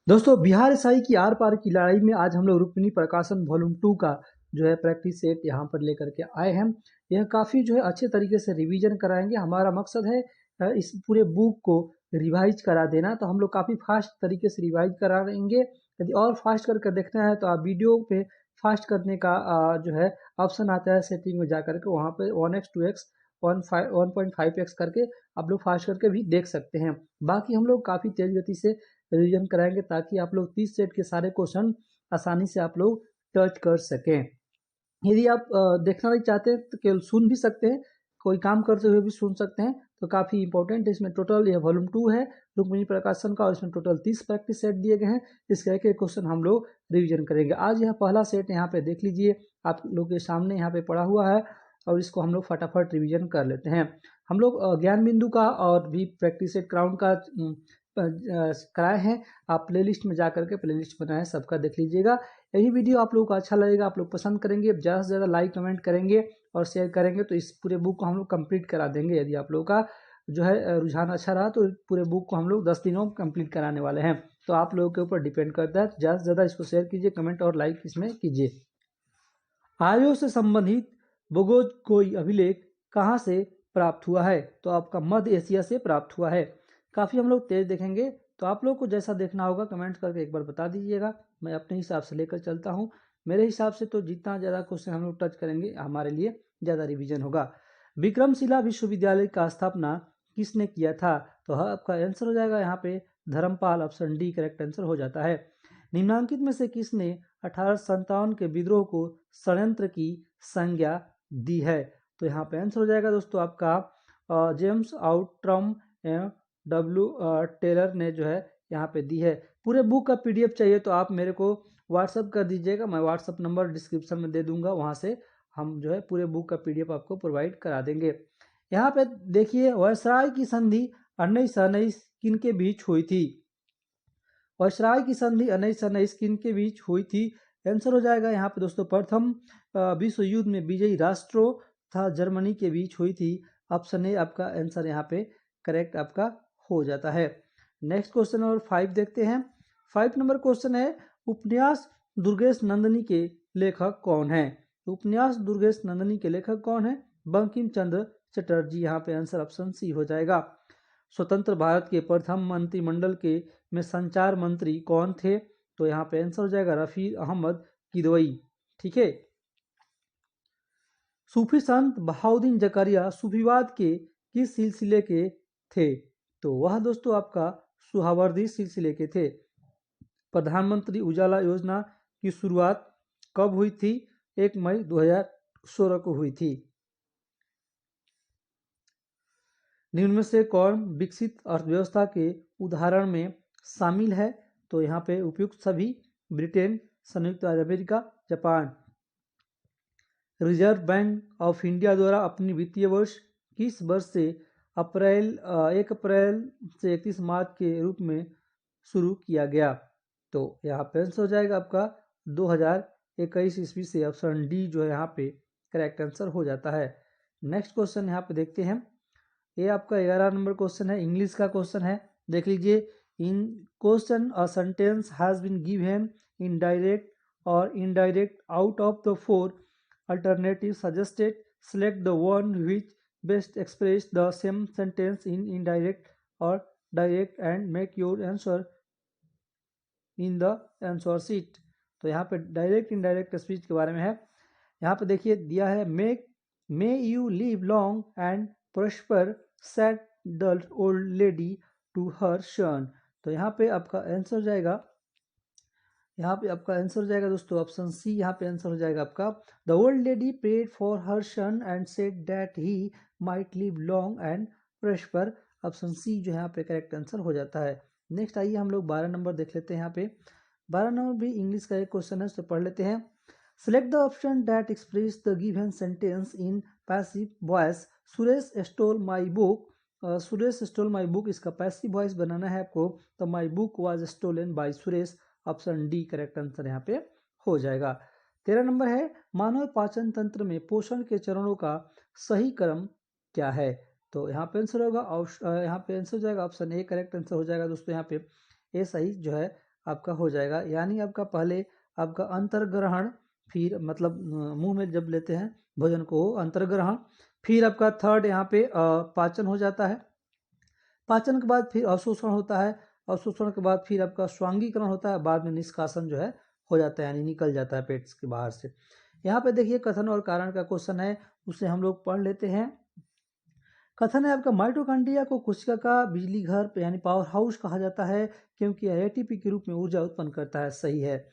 दोस्तों बिहार ईसाई की आर पार की लड़ाई में आज हम लोग रुक्मिणी प्रकाशन वॉल्यूम 2 का जो है प्रैक्टिस सेट यहाँ पर लेकर के आए हैं। यह काफ़ी जो है अच्छे तरीके से रिवीजन कराएंगे। हमारा मकसद है इस पूरे बुक को रिवाइज करा देना। तो हम लोग काफ़ी फास्ट तरीके से रिवाइज कराएंगे। यदि और फास्ट करके देखना है तो आप वीडियो पे फास्ट करने का जो है ऑप्शन आता है सेटिंग में जा करके, वहाँ पे 1x 2x 1.5x करके आप लोग फास्ट करके भी देख सकते हैं। बाकी हम लोग काफ़ी तेज गति से रिवीजन कराएंगे ताकि आप लोग 30 सेट के सारे क्वेश्चन आसानी से आप लोग टच कर सकें। यदि आप देखना नहीं चाहते तो केवल सुन भी सकते हैं, कोई काम करते हुए भी सुन सकते हैं। तो काफ़ी इंपॉर्टेंट है। इसमें टोटल यह वॉल्यूम 2 है रुक्मिणी प्रकाशन का, और इसमें टोटल 30 प्रैक्टिस सेट दिए गए हैं। इसके एक एक क्वेश्चन हम लोग रिवीजन करेंगे। आज यह पहला सेट यहाँ पे देख लीजिए, आप लोग के सामने यहाँ पे पड़ा हुआ है, और इसको हम लोग फटाफट रिवीजन कर लेते हैं। हम लोग ज्ञान बिंदु का और भी प्रैक्टिस सेट क्राउन का कराए हैं। आप प्लेलिस्ट में जा करके प्लेलिस्ट बनाए सबका देख लीजिएगा। यही वीडियो आप लोगों को अच्छा लगेगा, आप लोग पसंद करेंगे, ज़्यादा से ज़्यादा लाइक कमेंट करेंगे और शेयर करेंगे तो इस पूरे बुक को हम लोग कंप्लीट करा देंगे। यदि आप लोगों का जो है रुझान अच्छा रहा तो पूरे बुक को हम लोग 10 दिनों में कंप्लीट कराने वाले हैं। तो आप लोगों के ऊपर डिपेंड करता है। ज़्यादा से ज़्यादा इसको शेयर कीजिए, कमेंट और लाइक इसमें कीजिए। आयों से संबंधित भूगोल कोई अभिलेख कहाँ से प्राप्त हुआ है? तो आपका मध्य एशिया से प्राप्त हुआ है। काफ़ी हम लोग तेज देखेंगे, तो आप लोग को जैसा देखना होगा कमेंट करके एक बार बता दीजिएगा। मैं अपने हिसाब से लेकर चलता हूँ। मेरे हिसाब से तो जितना ज़्यादा क्वेश्चन हम लोग टच करेंगे हमारे लिए ज़्यादा रिवीजन होगा। विक्रमशिला विश्वविद्यालय का स्थापना किसने किया था? तो आपका आंसर हो जाएगा यहाँ पे Dharampal, option D correct answer हो जाता है। निम्नांकित में से किसने 1857 के विद्रोह को षड्यंत्र की संज्ञा दी है? तो यहाँ पे आंसर हो जाएगा दोस्तों आपका जेम्स आउट्रम डब्ल्यू टेलर ने जो है यहाँ पे दी है। पूरे बुक का पीडीएफ चाहिए तो आप मेरे को व्हाट्सअप कर दीजिएगा, मैं व्हाट्सअप नंबर डिस्क्रिप्शन में दे दूंगा, वहाँ से हम जो है पूरे बुक का पीडीएफ आपको प्रोवाइड करा देंगे। यहाँ पे देखिए, वायसराय की संधि 1919 किन के बीच हुई थी? वायसराय की संधि 1919 किन के बीच हुई थी? आंसर हो जाएगा यहाँ पे दोस्तों प्रथम विश्व युद्ध में विजयी राष्ट्रों तथा जर्मनी के बीच हुई थी। ऑप्शन ए आपका आंसर यहाँ पे करेक्ट आपका हो जाता है। नेक्स्ट क्वेश्चन नंबर 5 देखते हैं। 5 नंबर क्वेश्चन है, उपन्यास दुर्गेश नंदिनी के लेखक कौन है? उपन्यास दुर्गेश नंदिनी के लेखक कौन है? बंकिम चंद्र चटर्जी। यहाँ पे आंसर ऑप्शन सी हो जाएगा। स्वतंत्र भारत के प्रथम मंत्रिमंडल के में संचार मंत्री कौन थे? तो यहाँ पे आंसर हो जाएगा रफी अहमद किदवई। ठीक है। सूफी संत बहाउद्दीन जकरिया सूफीवाद के किस सिलसिले के थे? तो वह दोस्तों आपका सुहावर्दी सिलसिले के थे। प्रधानमंत्री उजाला योजना की शुरुआत कब हुई थी? 1 मई 2016 को हुई थी। निम्न में से कौन विकसित अर्थव्यवस्था के उदाहरण में शामिल है? तो यहाँ पे उपयुक्त सभी ब्रिटेन, संयुक्त राज्य America, Japan. Reserve bank of India द्वारा अपनी वित्तीय वर्ष किस वर्ष से 1 अप्रैल से 31 मार्च के रूप में शुरू किया गया? तो यहाँ पे आंसर हो जाएगा आपका 2021 ईस्वी से। ऑप्शन डी जो है यहाँ पे करेक्ट आंसर हो जाता है। नेक्स्ट क्वेश्चन यहाँ पे देखते हैं। ये आपका 11 नंबर क्वेश्चन है, इंग्लिश का क्वेश्चन है। देख लीजिए, in question a sentence has been given in direct और indirect out of the 4 alternative suggested. Select the one which best express the same sentence in indirect or direct and make your answer in the answer sheet. तो यहाँ पे direct indirect speech के बारे में है। यहाँ पे देखिए दिया है, may you live long and prosper said the old lady to her son. तो यहाँ पे आपका आंसर हो जाएगा, दोस्तों ऑप्शन सी। यहाँ पे आंसर हो जाएगा आपका the old lady prayed for her son and said that he might live long and prosper. Option C जो यहाँ पे करेक्ट आंसर हो जाता है। नेक्स्ट आइए हम लोग 12 नंबर देख लेते हैं। यहाँ पे 12 नंबर भी इंग्लिश का एक क्वेश्चन है, उसे पढ़ लेते हैं। Select the option that express the given sentence in passive voice. Suresh stole my book. Suresh stole my book, इसका पैसिव वॉइस बनाना है आपको। तो my book was stolen by Suresh. Option D correct answer यहाँ पे हो जाएगा। 13 नंबर है, मानव पाचन तंत्र में पोषण के चरणों का सही क्रम क्या है? तो यहाँ पे आंसर होगा, यहाँ पे आंसर हो जाएगा ऑप्शन ए करेक्ट आंसर हो जाएगा दोस्तों। यहाँ पे ए सही जो है आपका हो जाएगा। यानी आपका पहले आपका अंतर्ग्रहण, फिर मतलब मुंह में जब लेते हैं भोजन को अंतर्ग्रहण, फिर आपका थर्ड यहाँ पे पाचन हो जाता है। पाचन के बाद फिर अवशोषण होता है। अवशोषण के बाद फिर आपका स्वांगीकरण होता है। बाद में निष्कासन जो है हो जाता है, यानी निकल जाता है पेट के बाहर से। यहाँ पे देखिए कथन और कारण का क्वेश्चन है, उसे हम लोग पढ़ लेते हैं। कथन है आपका, माइटोकॉन्ड्रिया को कोशिका का बिजली घर यानी पावर हाउस कहा जाता है क्योंकि यह एटीपी के रूप में ऊर्जा उत्पन्न करता है। सही है।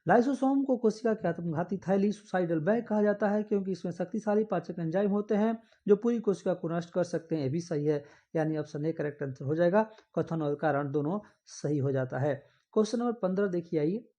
लाइसोसोम को कोशिका के आत्मघाती थैली सुसाइडल बैग कहा जाता है क्योंकि इसमें शक्तिशाली पाचक एंजाइम होते हैं जो पूरी कोशिका को नष्ट कर सकते हैं। ये भी सही है, यानी ऑप्शन ए करेक्ट आंसर हो जाएगा। कथन और कारण दोनों सही हो जाता है। क्वेश्चन नंबर 15 देखिए, आइए।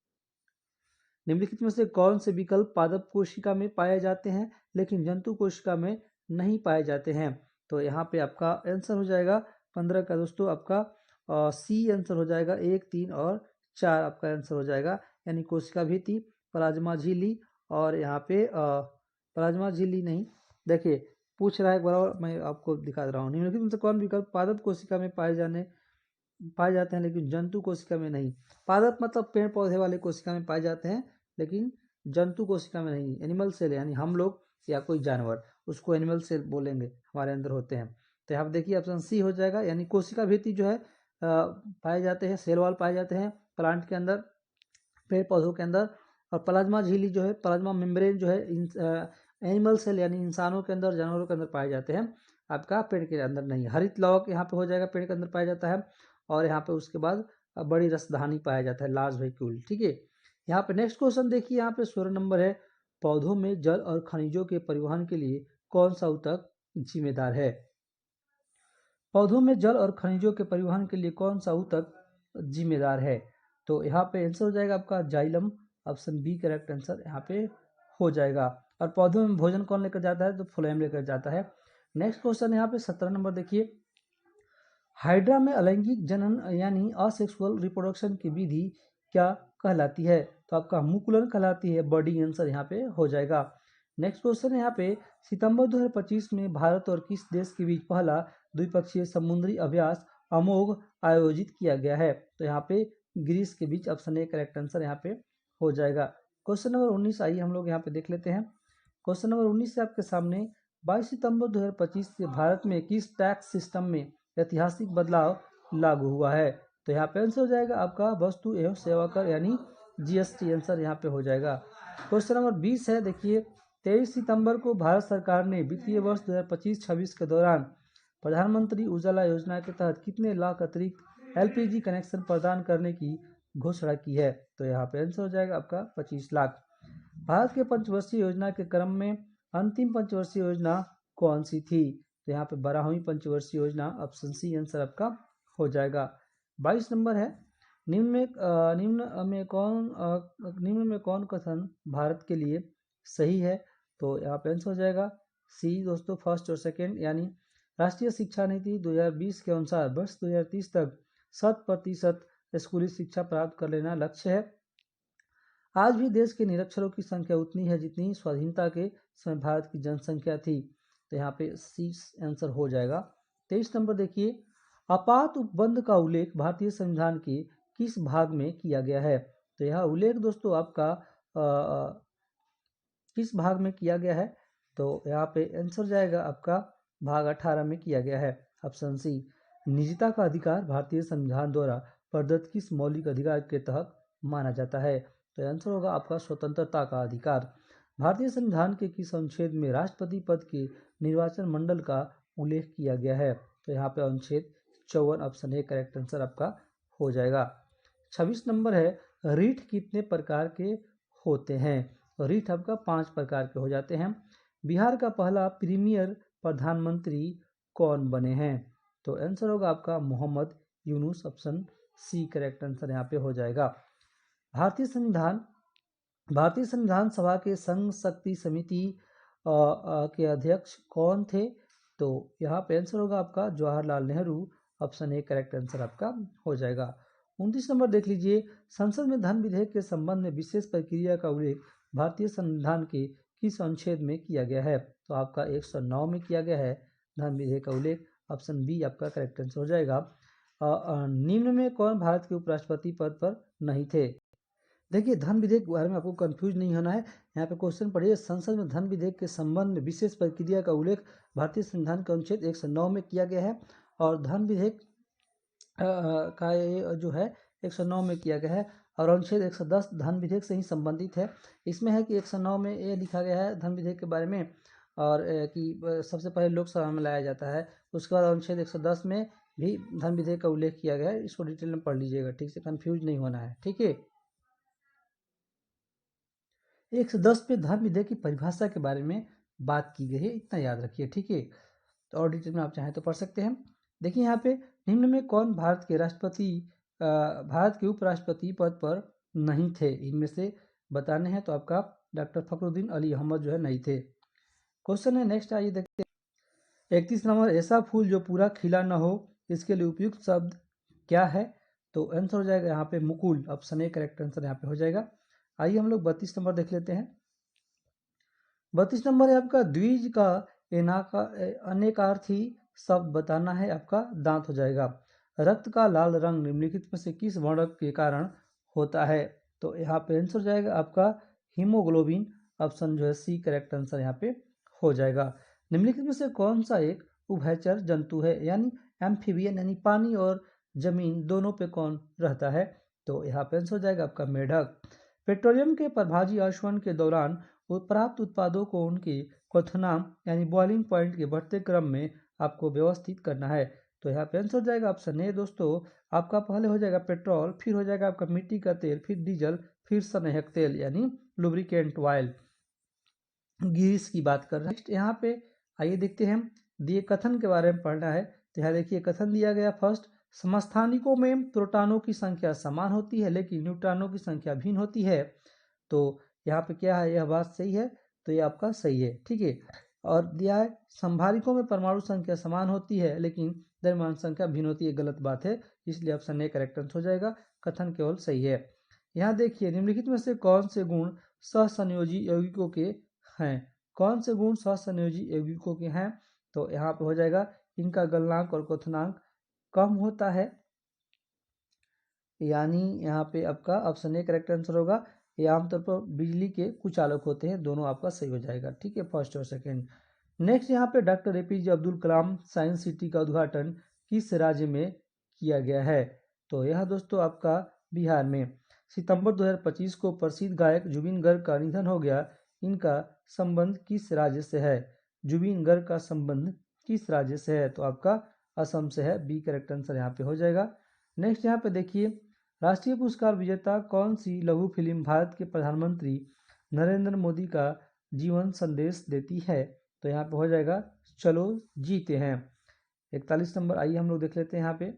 निम्नलिखित में से कौन से विकल्प पादप कोशिका में पाए जाते हैं लेकिन जंतु कोशिका में नहीं पाए जाते हैं? तो यहाँ पे आपका आंसर हो जाएगा 15 का दोस्तों, आपका सी आंसर हो जाएगा। 1, 3 और 4 आपका आंसर हो जाएगा, यानी कोशिका भित्ति, प्लाज्मा झिल्ली और यहाँ पे प्लाज्मा झिल्ली नहीं, देखिए पूछ रहा है एक बार, मैं आपको दिखा रहा हूँ। निम्नलिखित में से कौन विकल्प पादप कोशिका में पाए जाते हैं लेकिन जंतु कोशिका में नहीं? पादप मतलब पेड़ पौधे वाले कोशिका में पाए जाते हैं लेकिन जंतु कोशिका में नहीं। एनिमल सेल यानी हम लोग या कोई जानवर, उसको एनिमल सेल बोलेंगे, हमारे अंदर होते हैं। तो यहाँ पे देखिए ऑप्शन सी हो जाएगा, यानी कोशिका भित्ति जो है पाए जाते हैं, सेल वॉल पाए जाते हैं प्लांट के अंदर, पेड़ पौधों के अंदर। और प्लाज्मा झिल्ली जो है, प्लाज्मा मेम्ब्रेन जो है एनिमल सेल यानी इंसानों के अंदर, जानवरों के अंदर पाए जाते हैं, आपका पेड़ के अंदर नहीं। हरित लौक यहाँ पे हो जाएगा, पेड़ के अंदर पाया जाता है। और यहाँ पे उसके बाद बड़ी रसधानी पाया जाता है, लार्ज वेहिक्यूल। ठीक है। यहाँ पे नेक्स्ट क्वेश्चन देखिए, यहाँ पे 16 नंबर है, पौधों में जल और खनिजों के परिवहन के लिए कौन सा ऊतक जिम्मेदार है? पौधों में जल और खनिजों के परिवहन के लिए कौन सा ऊतक जिम्मेदार है? तो यहाँ पे आंसर हो जाएगा आपका xylem, option B correct answer यहाँ पे हो जाएगा। और पौधों में भोजन कौन लेकर जाता है? तो फ्लोएम लेकर जाता है। नेक्स्ट क्वेश्चन यहाँ पे 17 नंबर देखिए, हाइड्रा में अलैंगिक जनन यानी असेक्सुअल रिप्रोडक्शन की विधि क्या कहलाती है? तो आपका मुकुलन कहलाती है, बॉडी आंसर यहाँ पे हो जाएगा। नेक्स्ट क्वेश्चन है यहाँ पे, सितंबर 2025 में भारत और किस देश के बीच पहला द्विपक्षीय समुद्री अभ्यास अमोघ आयोजित किया गया है? तो यहाँ पे ग्रीस के बीच, ऑप्शन ए करेक्ट आंसर यहाँ पे हो जाएगा। क्वेश्चन नंबर 19 आइए हम लोग यहाँ पे देख लेते हैं। क्वेश्चन नंबर 19 से आपके सामने, 22 सितंबर 2025 से भारत में किस टैक्स सिस्टम में ऐतिहासिक बदलाव लागू हुआ है? तो यहाँ पे आंसर हो जाएगा आपका वस्तु एवं सेवा कर यानी जीएसटी, आंसर यहाँ पे हो जाएगा। क्वेश्चन नंबर 20 है, देखिए 23 सितंबर को भारत सरकार ने वित्तीय वर्ष 2025-26 के दौरान प्रधानमंत्री उज्ज्वला योजना के तहत कितने लाख अतिरिक्त एलपीजी कनेक्शन प्रदान करने की घोषणा की है? तो यहाँ पे आंसर हो जाएगा आपका 25 लाख। भारत के पंचवर्षीय योजना के क्रम में अंतिम पंचवर्षीय योजना कौन सी थी? तो यहाँ पे 12वीं पंचवर्षीय योजना, ऑप्शन सी आंसर आपका हो जाएगा। 22 नंबर है, निम्न में कौन कथन भारत के लिए सही है? तो यहाँ पे आंसर हो जाएगा सी दोस्तों, फर्स्ट और सेकंड, यानी राष्ट्रीय शिक्षा नीति 2020 के अनुसार वर्ष 2030 तक 100% स्कूली शिक्षा प्राप्त कर लेना लक्ष्य है। आज भी देश के निरक्षरों की संख्या उतनी है जितनी स्वाधीनता के समय भारत की जनसंख्या थी। तो यहाँ पे सी आंसर हो जाएगा। 23 नंबर देखिए, आपात उपबंध का उल्लेख भारतीय संविधान के किस भाग में किया गया है? तो यह उल्लेख दोस्तों आपका किस भाग में किया गया है? तो यहाँ पे आंसर जाएगा आपका भाग 18 में किया गया है, ऑप्शन सी। निजता का अधिकार भारतीय संविधान द्वारा प्रदत्त किस मौलिक अधिकार के तहत माना जाता है? तो आंसर होगा आपका स्वतंत्रता का अधिकार। भारतीय संविधान के किस अनुच्छेद में राष्ट्रपति पद के निर्वाचन मंडल का उल्लेख किया गया है? तो यहाँ पे अनुच्छेद 54, ऑप्शन ए करेक्ट आंसर आपका हो जाएगा। 26 नंबर है, रीठ कितने प्रकार के होते हैं? तो रीठ आपका 5 प्रकार के हो जाते हैं। बिहार का पहला प्रीमियर प्रधानमंत्री कौन बने हैं? तो आंसर होगा आपका Mohammad Yunus, option C correct answer यहाँ पे हो जाएगा। भारतीय संविधान सभा के संघ शक्ति समिति के अध्यक्ष कौन थे? तो यहाँ पे आंसर होगा आपका Jawaharlal Nehru, option A correct answer आपका हो जाएगा। 29 नंबर देख लीजिए, संसद में धन विधेयक के संबंध में विशेष प्रक्रिया का उल्लेख भारतीय संविधान के किस अनुच्छेद में किया गया है? तो आपका 109 में किया गया है धन विधेयक का उल्लेख, ऑप्शन बी आपका करेक्ट आंसर हो जाएगा। निम्न में कौन भारत के उपराष्ट्रपति पद पर नहीं थे? देखिए, धन विधेयक के बारे में आपको कंफ्यूज नहीं होना है। यहाँ पे क्वेश्चन पढ़िए, संसद में धन विधेयक के संबंध में विशेष प्रक्रिया का उल्लेख भारतीय संविधान के अनुच्छेद 109 में किया गया है और धन विधेयक का ये जो है 109 में किया गया है और अनुच्छेद 110 धन विधेयक से ही संबंधित है। इसमें है कि 109 में ये लिखा गया है धन विधेयक के बारे में और कि सबसे पहले लोकसभा में लाया जाता है। उसके बाद अनुच्छेद 110 में भी धन विधेयक का उल्लेख किया गया है। इसको डिटेल में पढ़ लीजिएगा, ठीक से, कंफ्यूज नहीं होना है, ठीक है। 110 पे धन विधेयक की परिभाषा के बारे में बात की गई है, इतना याद रखिए, ठीक है। तो और डिटेल में आप चाहें तो पढ़ सकते हैं। देखिए यहाँ पे निम्न में कौन भारत के उपराष्ट्रपति पद पर नहीं थे, इनमें से बताने हैं। तो आपका डॉक्टर फखरुद्दीन अली अहमद जो है नहीं थे। क्वेश्चन है नेक्स्ट, आइए देखते हैं। 31 नंबर, ऐसा फूल जो पूरा खिला न हो, इसके लिए उपयुक्त शब्द क्या है? तो आंसर हो जाएगा यहाँ पे Mukul, option A correct answer यहाँ पे हो जाएगा। आइए हम लोग 32 नंबर देख लेते हैं। 32 नंबर है आपका द्विज का अनेकार्थी शब्द बताना है, आपका दांत हो जाएगा। रक्त का लाल रंग निम्नलिखित में से किस वर्ण के कारण होता है? तो यहाँ पे आंसर हो जाएगा आपका हीमोग्लोबिन, ऑप्शन जो है सी करेक्ट आंसर यहाँ पे हो जाएगा। निम्नलिखित में से कौन सा एक उभयचर जंतु है, यानी एम्फीबियन, यानी पानी और जमीन दोनों पे कौन रहता है? तो यहाँ पे आंसर हो जाएगा आपका मेढक। पेट्रोलियम के प्रभाजी आशुवन के दौरान प्राप्त उत्पादों को उनके क्वथनांक यानी बॉइलिंग पॉइंट के बढ़ते क्रम में आपको व्यवस्थित करना है। तो यहाँ पे आंसर हो जाएगा ऑप्शन ए दोस्तों, आपका पहले हो जाएगा पेट्रोल, फिर हो जाएगा आपका मिट्टी का तेल, फिर डीजल, फिर सनेहक तेल यानी लुब्रिकेंट ऑयल, ग्रीस की बात कर रहे हैं। नेक्स्ट यहाँ पे आइए देखते हैं, दिए कथन के बारे में पढ़ना है। तो यहाँ देखिए कथन दिया गया फर्स्ट, समस्थानिकों में प्रोटॉनों की संख्या समान होती है लेकिन न्यूट्रॉनों की संख्या भिन्न होती है। तो यहाँ पे क्या है, यह बात सही है, तो ये आपका सही है, ठीक है। और दिया है संभारिकों में परमाणु संख्या समान होती है लेकिन द्रव्यमान संख्या भिन्न होती है, गलत बात है, इसलिए ऑप्शन ए करेक्ट आंसर हो जाएगा, कथन केवल सही है। यहाँ देखिए निम्नलिखित में से कौन से गुण सहसंयोजी यौगिकों के हैं? कौन से गुण सहसंयोजी यौगिकों के हैं? तो यहाँ पे हो जाएगा इनका गलनांक और क्वथनांक कम होता है, यानी यहाँ पे आपका ऑप्शन ए करेक्ट आंसर होगा। ये आमतौर पर बिजली के कुचालक होते हैं, दोनों आपका सही हो जाएगा, ठीक है, फर्स्ट और सेकंड। नेक्स्ट यहाँ पे doctor APJ Abdul Kalam science city का उद्घाटन किस राज्य में किया गया है? तो यह दोस्तों आपका बिहार में। सितंबर 2025 को प्रसिद्ध गायक जुबिन गर्ग का निधन हो गया, इनका संबंध किस राज्य से है? जुबिन गर्ग का संबंध किस राज्य से है? तो आपका असम से है, बी करेक्ट आंसर यहाँ पे हो जाएगा। नेक्स्ट यहाँ पे देखिए, राष्ट्रीय पुरस्कार विजेता कौन सी लघु फिल्म भारत के प्रधानमंत्री नरेंद्र मोदी का जीवन संदेश देती है? तो यहाँ पे हो जाएगा चलो जीते हैं। 41 नंबर, आइए हम लोग देख लेते हैं यहाँ पे।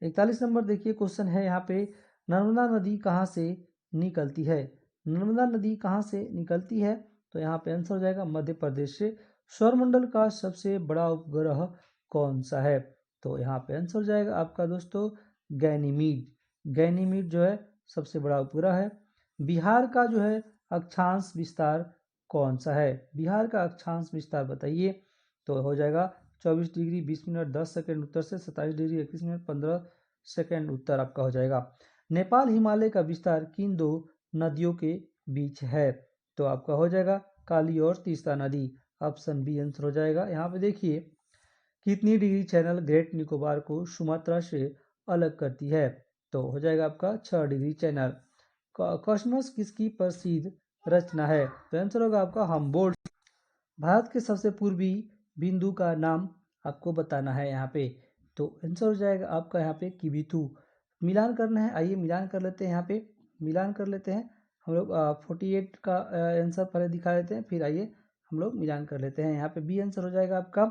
41 नंबर देखिए क्वेश्चन है यहाँ पे, नर्मदा नदी कहाँ से निकलती है? नर्मदा नदी कहाँ से निकलती है? तो यहाँ पे आंसर हो जाएगा मध्य प्रदेश से। सौरमंडल का सबसे बड़ा उपग्रह कौन सा है? तो यहाँ पे आंसर हो जाएगा आपका दोस्तों गैनीमीड। गैनीमीड जो है सबसे बड़ा उपग्रह है। बिहार का जो है अक्षांश विस्तार कौन सा है? बिहार का अक्षांश विस्तार बताइए। तो हो जाएगा 24 डिग्री 20 मिनट 10 सेकेंड उत्तर से, 27 डिग्री 21 मिनट 15 सेकेंड उत्तर आपका हो जाएगा। नेपाल हिमालय का विस्तार किन दो नदियों के बीच है? तो आपका हो जाएगा काली और तीस्ता नदी, ऑप्शन बी आंसर हो जाएगा। यहाँ पे देखिए कितनी डिग्री चैनल ग्रेट निकोबार को सुमात्रा से अलग करती है? तो हो जाएगा आपका 6 डिग्री चैनल। कॉस्मस किसकी प्रसिद्ध रचना है? तो आंसर होगा आपका हम्बोल्ट। भारत के सबसे पूर्वी बिंदु का नाम आपको बताना है यहाँ पे। तो आंसर हो जाएगा आपका यहाँ पे किबिथू। मिलान करना है, आइए मिलान कर लेते हैं, यहाँ पे मिलान कर लेते हैं हम लोग। 48 का आंसर पहले दिखा देते हैं, फिर आइए हम लोग मिलान कर लेते हैं। यहाँ पे बी आंसर हो जाएगा आपका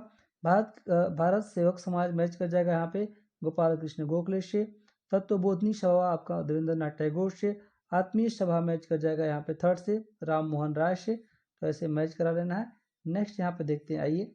भारत सेवक समाज मैच कर जाएगा यहाँ पे गोपाल कृष्ण गोखले से। तत्वबोधनी सभा आपका देवेंद्र नाथ टैगोर से। आत्मीय सभा मैच कर जाएगा यहाँ पे थर्ड से राम मोहन राय से। तो ऐसे मैच करा लेना है। नेक्स्ट यहाँ पे देखते हैं, आइए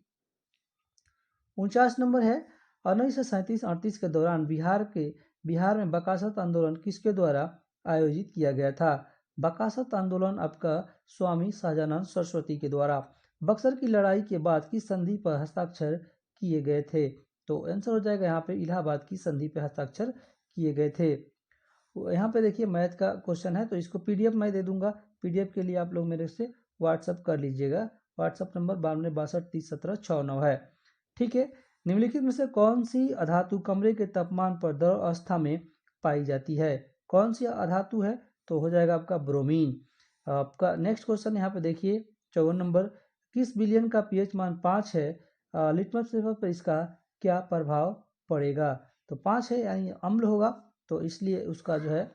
49 नंबर है, 1937-38 के दौरान बिहार में बकासत आंदोलन किसके द्वारा आयोजित किया गया था? बकासत आंदोलन आपका स्वामी सहजानंद सरस्वती के द्वारा। बक्सर की लड़ाई के बाद किस संधि पर हस्ताक्षर किए गए थे? तो आंसर हो जाएगा यहाँ पे इलाहाबाद की संधि पर हस्ताक्षर किए गए थे। यहाँ पे देखिए मैथ का क्वेश्चन है, तो इसको पीडीएफ मैं दे दूंगा। पीडीएफ के लिए आप लोग मेरे से व्हाट्सअप कर लीजिएगा। व्हाट्सअप नंबर 9262301769 है। ठीक है। निम्नलिखित में से कौन सी अधातु कमरे के तापमान पर द्रव अवस्था में पाई जाती है? कौन सी अधातु है? तो हो जाएगा आपका ब्रोमीन। आपका नेक्स्ट क्वेश्चन यहाँ पे देखिए 54 नंबर, किस विलयन का पीएच मान 5 है? लिटमस पेपर पर इसका क्या प्रभाव पड़ेगा? तो 5 है यानी अम्ल होगा, तो इसलिए उसका जो है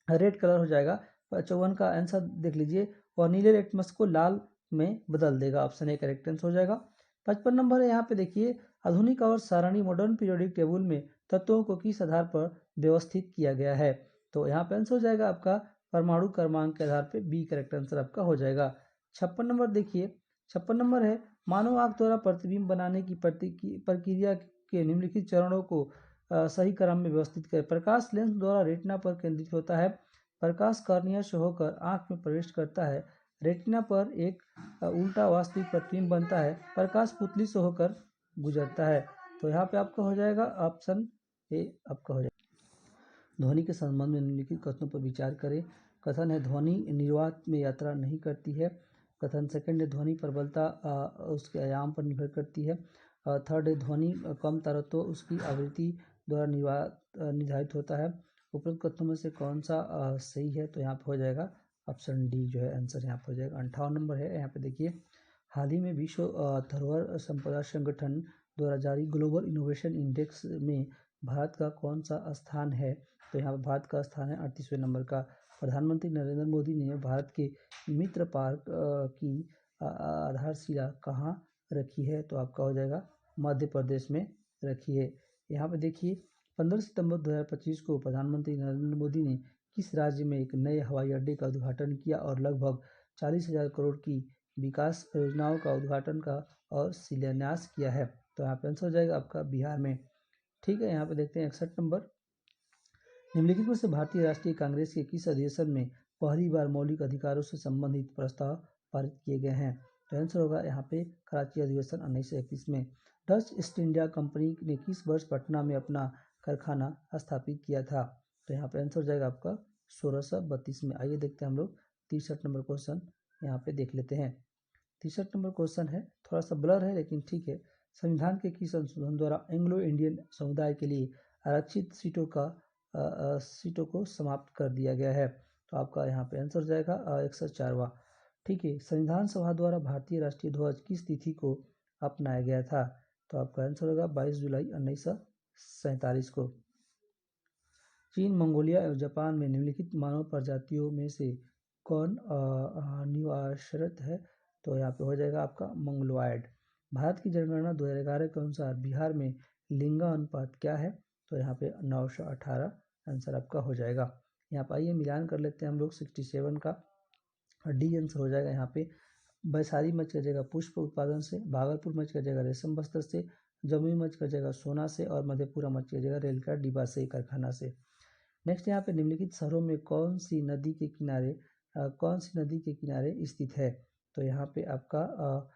रेड कलर हो जाएगा। 54 का आंसर देख लीजिए, और नीले लिटमस को लाल में बदल देगा। ऑप्शन ए करेक्ट आंसर हो जाएगा। 55 नंबर है यहाँ पे देखिए, आधुनिक और सारणी मॉडर्न पीरियोडिक टेबल में तत्वों को किस आधार पर व्यवस्थित किया गया है? तो यहाँ पे आंसर हो जाएगा आपका परमाणु क्रमांक के आधार पर, बी करेक्ट आंसर आपका हो जाएगा। 56 नंबर देखिए, 56 नंबर है, मानव आंख द्वारा प्रतिबिंब बनाने की प्रक्रिया के निम्नलिखित चरणों को सही क्रम में व्यवस्थित करें। प्रकाश लेंस द्वारा रेटिना पर केंद्रित होता है। प्रकाश कॉर्निया से होकर आंख में प्रवेश करता है। रेटिना पर एक उल्टा वास्तविक प्रतिबिंब बनता है। प्रकाश पुतली से होकर गुजरता है। तो यहाँ पे आपका हो जाएगा ऑप्शन ए आपका हो जाएगा। ध्वनि के संबंध में निम्नलिखित कथनों पर विचार करें। कथन है ध्वनि निर्वात में यात्रा नहीं करती है। कथन सेकंड है ध्वनि प्रबलता उसके आयाम पर निर्भर करती है। थर्ड है ध्वनि कम तरत्व उसकी आवृत्ति द्वारा निर्धारित होता है। उपरोक्त कथनों में से कौन सा सही है? तो यहाँ पे हो जाएगा ऑप्शन डी जो है आंसर यहाँ पे हो जाएगा। 58 नंबर है, यहाँ पे देखिए, हाल ही में विश्व धरोहर संपदा संगठन द्वारा जारी ग्लोबल इनोवेशन इंडेक्स में भारत का कौन सा स्थान है? तो यहाँ पर भारत का स्थान है 38वें नंबर का। प्रधानमंत्री नरेंद्र मोदी ने भारत के मित्र पार्क की आधारशिला कहाँ रखी है? तो आपका हो जाएगा मध्य प्रदेश में रखी है। यहाँ पे देखिए 15 सितंबर 2025 को प्रधानमंत्री नरेंद्र मोदी ने किस राज्य में एक नए हवाई अड्डे का उद्घाटन किया और लगभग 40,000 करोड़ की विकास परियोजनाओं का उद्घाटन का और शिलान्यास किया है? तो यहाँ पे आंसर हो जाएगा आपका बिहार में। ठीक है। यहाँ पे देखते हैं 61 नंबर, निम्नलिखित में से भारतीय राष्ट्रीय कांग्रेस के किस अधिवेशन में पहली बार मौलिक अधिकारों से संबंधित प्रस्ताव पारित किए गए हैं? तो आंसर होगा यहाँ पे कराची अधिवेशन 1931 में। डच ईस्ट इंडिया कंपनी ने किस वर्ष पटना में अपना कारखाना स्थापित किया था? तो यहाँ पे आंसर हो जाएगा आपका 1632 में। आइए देखते हैं हम लोग 63 नंबर क्वेश्चन यहाँ पे देख लेते हैं। 63 नंबर क्वेश्चन है, थोड़ा सा ब्लर है लेकिन ठीक है। संविधान के किस संशोधन द्वारा एंग्लो इंडियन समुदाय के लिए आरक्षित सीटों को समाप्त कर दिया गया है? तो आपका यहाँ पे आंसर हो जाएगा 104वां। ठीक है। संविधान सभा द्वारा भारतीय राष्ट्रीय ध्वज किस तिथि को अपनाया गया था? तो आपका आंसर होगा 22 जुलाई 1947 को। चीन, मंगोलिया एवं जापान में निम्नलिखित मानव प्रजातियों में से कौन निवासरत है? तो यहाँ पे हो जाएगा आपका मंगलोइड। भारत की जनगणना 2011 के अनुसार बिहार में लिंगानुपात क्या है? तो यहाँ पे 918 आंसर आपका हो जाएगा। यहाँ पर आइए मिलान कर लेते हैं हम लोग 67 का, डी आंसर हो जाएगा यहाँ पे। वैशाली मच कर जाएगा पुष्प उत्पादन से, भागलपुर मच कर जाएगा रेशम बस्तर से, जमुई मच कर जाएगा सोना से, और मधेपुरा मच कर जाएगा रेल का डिब्बा से, कारखाना से। नेक्स्ट यहाँ पे निम्नलिखित शहरों में कौन सी नदी के किनारे स्थित है? तो यहाँ पे आपका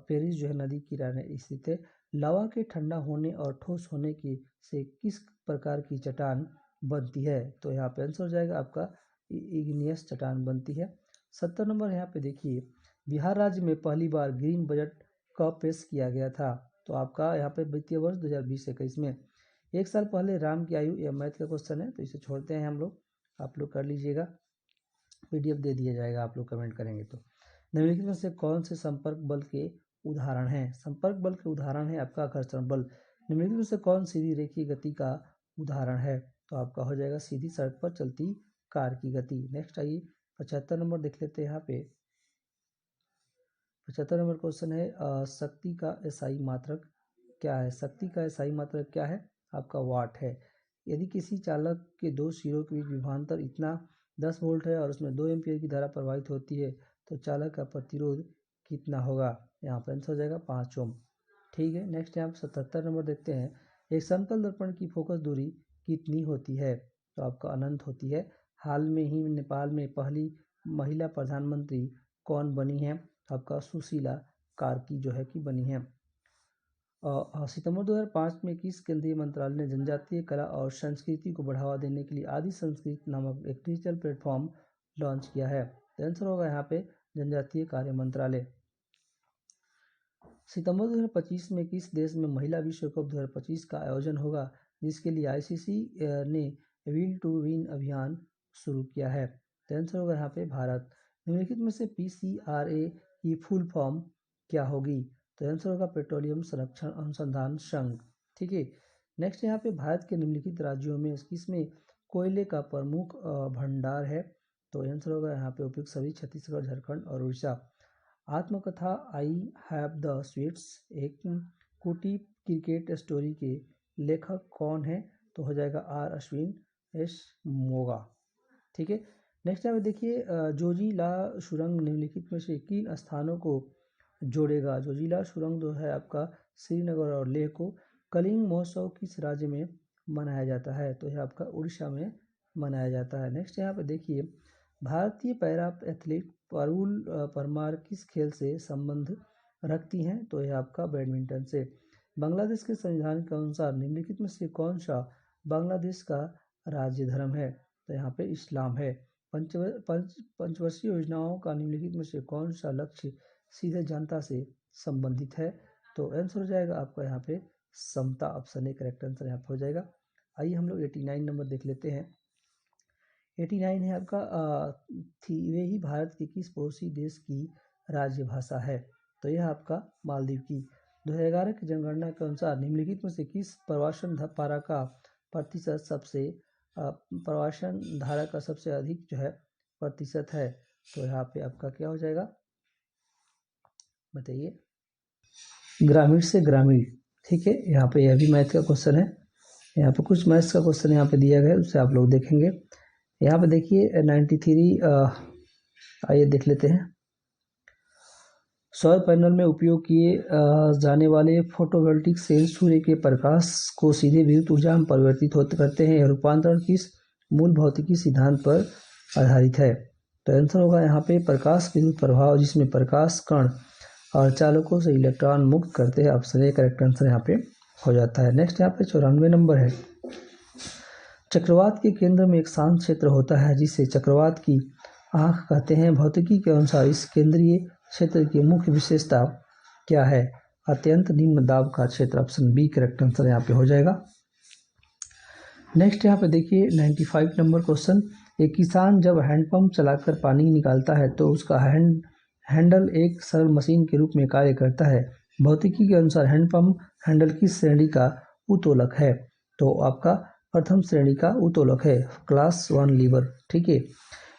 पेरिस जो है नदी किनारे स्थित है। लावा के ठंडा होने और ठोस होने की से किस प्रकार की चट्टान बनती है? तो यहाँ पे आंसर हो जाएगा आपका इग्नियस चट्टान बनती है। 70 नंबर यहाँ पे देखिए, बिहार राज्य में पहली बार ग्रीन बजट कब पेश किया गया था? तो आपका यहाँ पे वित्तीय वर्ष 2020-21 में। एक साल पहले राम की आयु, यह मैथ का क्वेश्चन है तो इसे छोड़ते हैं हम लोग, आप लोग कर लीजिएगा, पीडीएफ दे दिया जाएगा आप लोग कमेंट करेंगे तो। निम्नलिखित में से कौन से संपर्क बल के उदाहरण हैं? संपर्क बल के उदाहरण है आपका घर्षण बल। निम्नलिखित में से कौन सीधी रेखीय गति का उदाहरण है? तो आपका हो जाएगा सीधी सड़क पर चलती कार की गति। नेक्स्ट आइए 75 नंबर देख लेते हैं। यहाँ पे 75 नंबर क्वेश्चन है, शक्ति का एसआई मात्रक क्या है? शक्ति का एसआई मात्रक क्या है? आपका वाट है। यदि किसी चालक के दो सिरों के बीच विभवांतर इतना 10 वोल्ट है और उसमें 2 एम्पियर की धारा प्रवाहित होती है तो चालक का प्रतिरोध कितना होगा? यहाँ पर आंसर हो जाएगा 5 ओम। ठीक है। नेक्स्ट यहाँ पर 77 नंबर देखते हैं, एक समतल दर्पण की फोकस दूरी कितनी होती है? तो आपका अनंत होती है। हाल में ही नेपाल में पहली महिला प्रधानमंत्री कौन बनी है? आपका सुशीला कार की जो है कि बनी है। सितंबर 2005 में किस केंद्रीय मंत्रालय ने जनजातीय कला और संस्कृति को बढ़ावा देने के लिए आदि संस्कृत नामक एक डिजिटल प्लेटफॉर्म लॉन्च किया है? तो आंसर होगा यहाँ पे जनजातीय कार्य मंत्रालय। सितंबर 2025 में किस देश में महिला विश्व कप 2025 का आयोजन होगा, जिसके लिए आईसीसी ने विल टू विन अभियान शुरू किया है? तो आंसर होगा यहाँ पे भारत। निम्नलिखित में से PCRA की फुल फॉर्म क्या होगी? तो आंसर होगा पेट्रोलियम संरक्षण अनुसंधान संघ। ठीक है। नेक्स्ट यहाँ पे भारत के निम्नलिखित राज्यों में किसमें कोयले का प्रमुख भंडार है? तो आंसर होगा यहाँ पे उपयुक्त सभी छत्तीसगढ़, झारखंड और उड़ीसा। आत्मकथा आई हैव द स्वीट्स एक कुटी क्रिकेट स्टोरी के लेखक कौन है? तो हो जाएगा R अश्विन एस मोगा। ठीक है। नेक्स्ट यहाँ पे देखिए जोजिला सुरंग निम्नलिखित में से किन स्थानों को जोड़ेगा? जोजिला सुरंग जो है आपका श्रीनगर और लेह को। कलिंग महोत्सव किस राज्य में मनाया जाता है? तो यह आपका उड़ीसा में मनाया जाता है। नेक्स्ट यहाँ पे देखिए भारतीय पैरा एथलीट पारुल परमार किस खेल से संबंध रखती हैं? तो यह आपका बैडमिंटन से। बांग्लादेश के संविधान के अनुसार निम्नलिखित में से कौन सा बांग्लादेश का राज्य धर्म है? तो यहाँ पे इस्लाम है। पंचवर्षीय योजनाओं का निम्नलिखित में से कौन सा लक्ष्य सीधे जनता से संबंधित है? तो आंसर हो जाएगा आपका यहाँ पे समता। ऑप्शन ए करेक्ट आंसर यहाँ पे हो जाएगा। आइए हम लोग 89 नंबर देख लेते हैं। 89 है आपका वे ही भारत के किस पड़ोसी देश की राज्य भाषा है? तो यह आपका मालदीव की। 2011 की जनगणना के अनुसार निम्नलिखित में से किस प्रवासन धारा का प्रतिशत सबसे प्रवासन धारा का सबसे अधिक जो है प्रतिशत है? तो यहाँ पे आपका क्या हो जाएगा बताइए? ग्रामीण से ग्रामीण। ठीक है। यहाँ पे यह भी मैथ का क्वेश्चन है। यहाँ पे कुछ मैथ्स का क्वेश्चन यहाँ पे दिया गया है, उससे आप लोग देखेंगे। यहाँ पे देखिए 93 आइए देख लेते हैं। सौर पैनल में उपयोग किए जाने वाले फोटोवोल्टिक सेल सूर्य के प्रकाश को सीधे विद्युत ऊर्जा में परिवर्तित होते करते हैं। यह रूपांतरण किस मूल भौतिकी सिद्धांत पर आधारित है? तो आंसर होगा यहाँ पे प्रकाश विद्युत प्रभाव, जिसमें प्रकाश कण और चालकों से इलेक्ट्रॉन मुक्त करते हैं। ऑप्शन ए करेक्ट आंसर यहाँ पे हो जाता है। नेक्स्ट यहाँ पे 94 नंबर है। चक्रवात के केंद्र में एक शांत क्षेत्र होता है जिसे चक्रवात की आंख कहते हैं। भौतिकी के अनुसार इस केंद्रीय क्षेत्र की मुख्य विशेषता क्या है? अत्यंत निम्न दाब का क्षेत्र। ऑप्शन बी करेक्ट आंसर यहाँ पे हो जाएगा। नेक्स्ट यहाँ पे देखिए 95 नंबर क्वेश्चन। एक किसान जब हैंडपंप चलाकर पानी निकालता है तो उसका हैंडल एक सरल मशीन के रूप में कार्य करता है। भौतिकी के अनुसार हैंडपंप हैंडल किस श्रेणी का उत्तोलक है? तो आपका प्रथम श्रेणी का उत्तोलक है, क्लास 1 लीवर। ठीक है।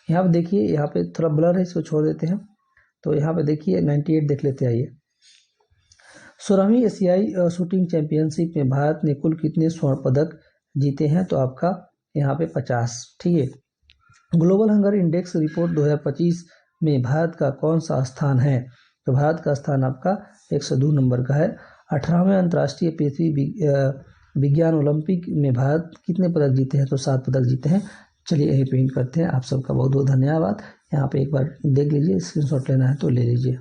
यहाँ पे देखिए, यहाँ पे थोड़ा ब्लर है, इसको छोड़ देते हैं। तो यहाँ पे देखिए 98 देख लेते हैं। आइए 16वीं एशियाई शूटिंग चैंपियनशिप में भारत ने कुल कितने स्वर्ण पदक जीते हैं? तो आपका यहाँ पे 50। ठीक है। ग्लोबल हंगर इंडेक्स रिपोर्ट 2025 में भारत का कौन सा स्थान है? तो भारत का स्थान आपका 102 नंबर का है। 18वें अंतर्राष्ट्रीय पृथ्वी विज्ञान ओलंपिक में भारत कितने पदक जीते हैं? तो 7 पदक जीते हैं। चलिए यही पेंट करते हैं। आप सबका बहुत बहुत धन्यवाद। यहाँ पे एक बार देख लीजिए, स्क्रीनशॉट लेना है तो ले लीजिए।